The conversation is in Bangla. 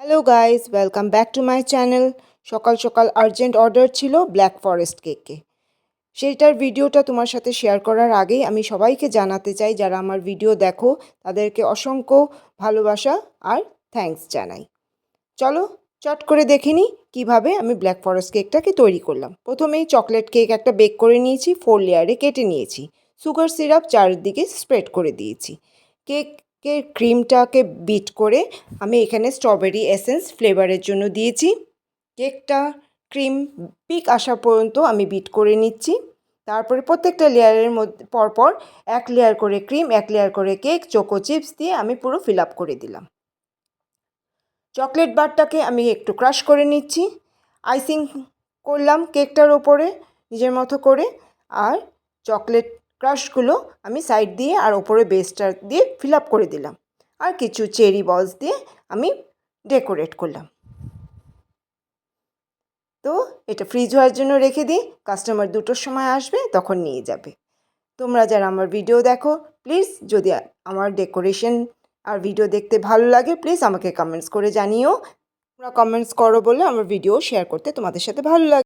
Hello guys, welcome back to my channel. সকাল সকাল আর্জেন্ট অর্ডার ছিল ব্ল্যাক ফরেস্ট কেকে। সেইটার ভিডিওটা তোমার সাথে শেয়ার করার আগেই আমি সবাইকে জানাতে চাই, যারা আমার ভিডিও দেখো তাদেরকে অসংখ্য ভালোবাসা আর থ্যাঙ্কস জানাই। চলো চট করে দেখে নিই কীভাবে আমি ব্ল্যাক ফরেস্ট কেকটাকে তৈরি করলাম। প্রথমেই চকলেট কেক একটা বেক করে নিয়েছি, 4 লেয়ারে কেটে নিয়েছি। সুগার সিরাপ চারদিকে স্প্রেড করে দিয়েছি। কেকের ক্রিমটাকে বিট করে আমি এখানে স্ট্রবেরি এসেন্স ফ্লেভারের জন্য দিয়েছি। কেকটা ক্রিম পিক আসা পর্যন্ত আমি বিট করে নিচ্ছি। তারপরে প্রত্যেকটা লেয়ারের মধ্যে পরপর 1 লেয়ার করে ক্রিম, 1 লেয়ার করে কেক, চোকো চিপস দিয়ে আমি পুরো ফিল আপ করে দিলাম। চকলেট বারটাকে আমি একটু ক্রাশ করে নিচ্ছি, আইসিং করলাম কেকটার ওপরে নিজের মতো করে। আর চকলেট ক্রাশগুলো আমি সাইড দিয়ে আর ওপরে বেসটা দিয়ে ফিল আপ করে দিলাম। আর কিছু চেরি বলস দিয়ে আমি ডেকোরেট করলাম। তো এটা ফ্রিজ হওয়ার জন্য রেখে দিই, কাস্টমার 2টোর সময় আসবে তখন নিয়ে যাবে। তোমরা যারা আমার ভিডিও দেখো প্লিজ, যদি আমার ডেকোরেশন আর ভিডিও দেখতে ভালো লাগে প্লিজ আমাকে কমেন্টস করে জানিও। তোমরা কমেন্টস করো বলে আমার ভিডিও শেয়ার করতে তোমাদের সাথে ভালো লাগে।